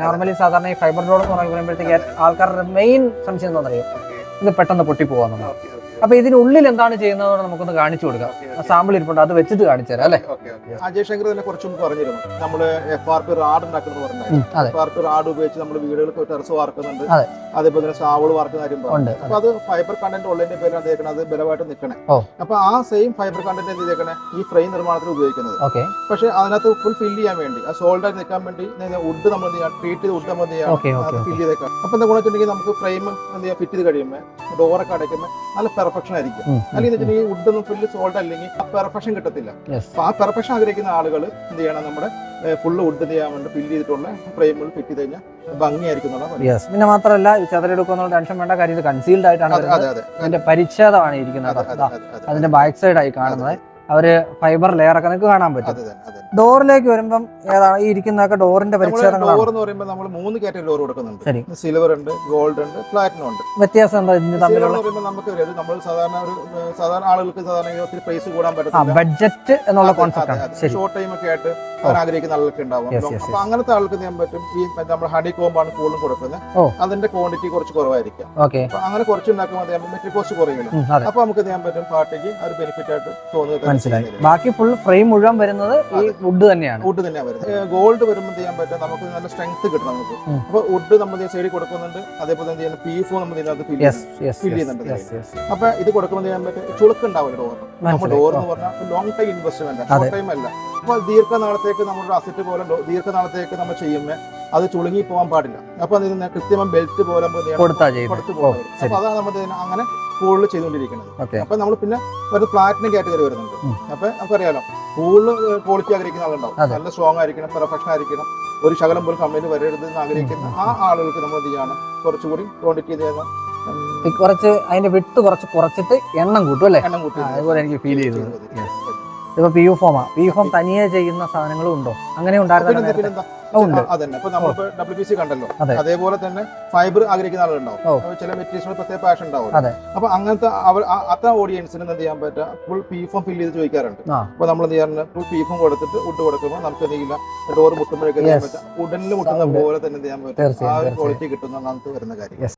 Normally സാധാരണ ഈ fibre door എന്ന് പറയുമ്പോഴത്തേക്ക് ആൾക്കാരുടെ മെയിൻ സംശയം എന്താണെന്നറിയോ, ഇത് പെട്ടെന്ന് പൊട്ടിപ്പോകാന്നുള്ളത്. അപ്പൊ ഇതിനുള്ളിൽ എന്താണ് ചെയ്യുന്നത് നമുക്കൊന്ന് കാണിച്ചു കൊടുക്കാം. സാമ്പിൾ ഇരിപ്പുണ്ട്, അത് വെച്ചിട്ട് കാണിച്ചു തരാം അല്ലെ. അജയ് ശങ്കർ തന്നെ കുറച്ച് മുമ്പ് പറഞ്ഞിരുന്നു, നമ്മള് FRP റാഡ് ഉണ്ടാക്കുന്നത് പറഞ്ഞാൽ FRP റാഡ് ഉപയോഗിച്ച് നമ്മൾ വീടുകൾക്ക് ടെറസ് വാർക്കുന്നുണ്ട്, അതേപോലെ തന്നെ സാവള് വാർക്കുന്ന കാര്യം പറഞ്ഞു. അപ്പൊ അത് ഫൈബർ കണ്ടന്റ് ഉള്ളതിന്റെ പേരിലാണ് തേക്കണത്, അത് ബലമായിട്ട് നിൽക്കണേ. അപ്പൊ ആ സെയിം ഫൈബർ കണ്ടന്റ് എന്ത് ചെയ്തേക്കണേ ഈ ഫ്രെയിം നിർമ്മാണത്തിന് ഉപയോഗിക്കുന്നത്. പക്ഷെ അതിനകത്ത് ഫുൾ ഫില്ല് ചെയ്യാൻ വേണ്ടി, ആ സോൾഡായി നിൽക്കാൻ വേണ്ടി വുഡ് നമ്മൾ ട്രീറ്റ് ചെയ്ത് വുഡ് നമ്മൾ ഫില്ല് ചെയ്തേക്കാം. അപ്പൊ എന്താ ഗുണമെന്നുണ്ടെങ്കിൽ നമുക്ക് ഫ്രെയിം എന്ത് ചെയ്യാം ഫിറ്റ് ചെയ്ത് കഴിയുമ്പോൾ ഡോറൊക്കെ അടയ്ക്കുമ്പോൾ നല്ല പെർഫെക്ഷൻ ആയിരിക്കും. അല്ലെങ്കിൽ വെച്ചിട്ടുണ്ടെങ്കിൽ വുഡ് ഒന്നും ഫുള്ള് സോൾഡ് അല്ലെങ്കിൽ ആ പെർഫെക്ഷൻ കിട്ടത്തില്ല. അപ്പൊ ആ പെർഫെക്ഷൻ ആഗ്രഹിക്കുന്ന ആളുകൾ എന്ത് ചെയ്യണം, നമ്മുടെ ഫുള്ള് വുഡ് ചെയ്യാൻ വേണ്ടി ഫില്ല് ചെയ്തിട്ടുള്ള ഫ്രെയിമുകൾ ഫിറ്റ് ചെയ്ത് കഴിഞ്ഞാൽ ഭംഗിയായിരിക്കും. പിന്നെ മാത്രമല്ല ചെതലെടുക്കുന്ന ടെൻഷൻ വേണ്ട കാര്യം, ഇത് കൺസീൽഡ് ആയിട്ടാണ് അതിന്റെ പരിച്ഛേദമാണ് ഇരിക്കുന്നത്. അതിന്റെ ബാക്ക് സൈഡ് ആയി കാണുന്നത് അവര് ഫൈബർ ലെയർ ഒക്കെ നിങ്ങൾക്ക് കാണാൻ പറ്റും. ഡോറിലേക്ക് വരുമ്പം ഏതാണ് ഈ ഇരിക്കുന്നതൊക്കെ ഡോറിന്റെ പരിച്ഛേദങ്ങളാണ്. ഡോർ എന്ന് പറയുമ്പോൾ നമ്മൾ 3 കാറ്റഗറി ഡോർ കൊടുക്കുന്നുണ്ട്. സിൽവർ ഉണ്ട്, ഗോൾഡ് ഉണ്ട്, പ്ലാറ്റിനം ഉണ്ട്. വ്യത്യാസം എന്താ ഇതിന്റെ തമ്മിലുള്ള? നമുക്ക് നമ്മൾ സാധാരണ ആളുകൾക്ക് സാധാരണ ഒത്തിരി പ്രൈസ് കൂടാൻ പറ്റില്ല, ബഡ്ജറ്റ് എന്നുള്ള കോൺസെപ്റ്റ് ആണ്. ഷോർട്ട് ടൈം ഒക്കെ ആയിട്ട് അവർ ആഗ്രഹിക്കുന്ന ആളുകൾക്ക് ഉണ്ടാവും. അപ്പൊ അങ്ങനത്തെ ആൾക്ക് ചെയ്യാൻ പറ്റും. ഈ നമ്മുടെ ഹണി കോമ്പാണ് കൂടുതലും കൊടുക്കുന്നത്, അതിന്റെ ക്വാണ്ടിറ്റി കുറച്ച് കുറവായിരിക്കും. അപ്പൊ അങ്ങനെ കുറച്ച് ഉണ്ടാക്കുമ്പോൾ മെറ്റീരിയൽ കോസ്റ്റ് കുറയുള്ളൂ. അപ്പൊ നമുക്ക് ചെയ്യാൻ പറ്റും പാർട്ടിക്ക് ഒരു ബെനിഫിറ്റ് ആയിട്ട് തോന്നുന്നത്. ബാക്കി ഫുൾ ഫ്രെയിം മുഴുവൻ വരുന്നത് ഈ വുഡ് തന്നെയാണ്. വുഡ് തന്നെയാണ് വരുന്നത്. ഗോൾഡ് വരുമ്പോൾ ചെയ്യാൻ പറ്റും, നമുക്ക് നല്ല സ്ട്രെങ്ത് കിട്ടും നമുക്ക്. അപ്പൊ വുഡ് നമ്മൾ സൈഡിൽ കൊടുക്കുന്നുണ്ട്, അതേപോലെ എന്ത് ചെയ്യുന്നത് PFO നമ്മൾ ഫില്ല് ചെയ്യുന്നുണ്ട്. അപ്പൊ ഇത് കൊടുക്കുമ്പോൾ ചെയ്യാൻ പറ്റും ചുളുക്കുണ്ടാവില്ല ഡോർ. നമ്മൾ ഡോർ എന്ന് പറഞ്ഞാൽ long time investment, short time അല്ല. അപ്പൊ ദീർഘനാളത്തേക്ക് നമ്മുടെ അസറ്റ് പോലെ ദീർഘനാളത്തേക്ക് നമ്മൾ ചെയ്യുമ്പോൾ അത് ചുളുങ്ങി പോകാൻ പാടില്ല. അപ്പൊ അതിന് കൃത്യമായി ബെൽറ്റ് പോലെ കൊടുത്തു പോകുന്നത്. അപ്പൊ അതാണ് നമ്മൾ അങ്ങനെ കൂടുതൽ ചെയ്തുകൊണ്ടിരിക്കുന്നത്. അപ്പൊ നമ്മൾ പിന്നെ ഒരു പ്ലാറ്റിനം കാറ്റഗറി വരുന്നുണ്ട്. അപ്പൊ നമുക്കറിയാലോ കൂടുതൽ ക്വാളിറ്റി ആഗ്രഹിക്കുന്ന ആളുണ്ടാവും, നല്ല സ്ട്രോങ് ആയിരിക്കണം, പെർഫെക്ഷൻ ആയിരിക്കണം, ഒരു ശകലം പോലും കംപ്ലൈന്റ് വരരുത് എന്ന് ആഗ്രഹിക്കുന്ന ആ ആളുകൾക്ക് നമ്മൾ എന്ത് ചെയ്യണം, കുറച്ചുകൂടി ക്വാണ്ടിറ്റി കുറച്ച് അതിന്റെ വിട്ട് കുറച്ചിട്ട് എണ്ണം കൂട്ടും അല്ലേ. എണ്ണം കൂട്ടും. അതുപോലെ എനിക്ക് ഫീൽ ചെയ്തു. ഇപ്പൊ PU ഫോം തനിയെ ചെയ്യുന്ന സാധനങ്ങളും ഉണ്ടോ? അങ്ങനെ ഉണ്ടായിരുന്നു. അതന്നെ. ഇപ്പൊ നമ്മളിപ്പോ WPC കണ്ടല്ലോ, അതേപോലെ തന്നെ ഫൈബർ ആഗ്രഹിക്കുന്ന ആളുകളുണ്ടാവും, ചില മെറ്റീരിയൽസിന് പ്രത്യേക പാഷൻ ഉണ്ടാവും. അപ്പൊ അങ്ങനത്തെ അത്ര ഓഡിയൻസിന് എന്ത് ചെയ്യാൻ പറ്റുക, ഫുൾ PFOM ഫില്ല് ചെയ്ത് ചോദിക്കാറുണ്ട്. അപ്പൊ നമ്മൾ എന്ത് ചെയ്യാറുണ്ട്, ഫുൾ PFOM കൊടുത്തിട്ട് വുഡ് കൊടുക്കുമ്പോൾ നമുക്ക് എന്തെങ്കിലും ഡോർ മുട്ടുമ്പോഴേക്കും വുഡനിൽ മുട്ടുന്ന പോലെ തന്നെ എന്ത് ചെയ്യാൻ പറ്റും, ആ ഒരു ക്വാളിറ്റി കിട്ടുന്ന നമുക്ക് വരുന്ന കാര്യം.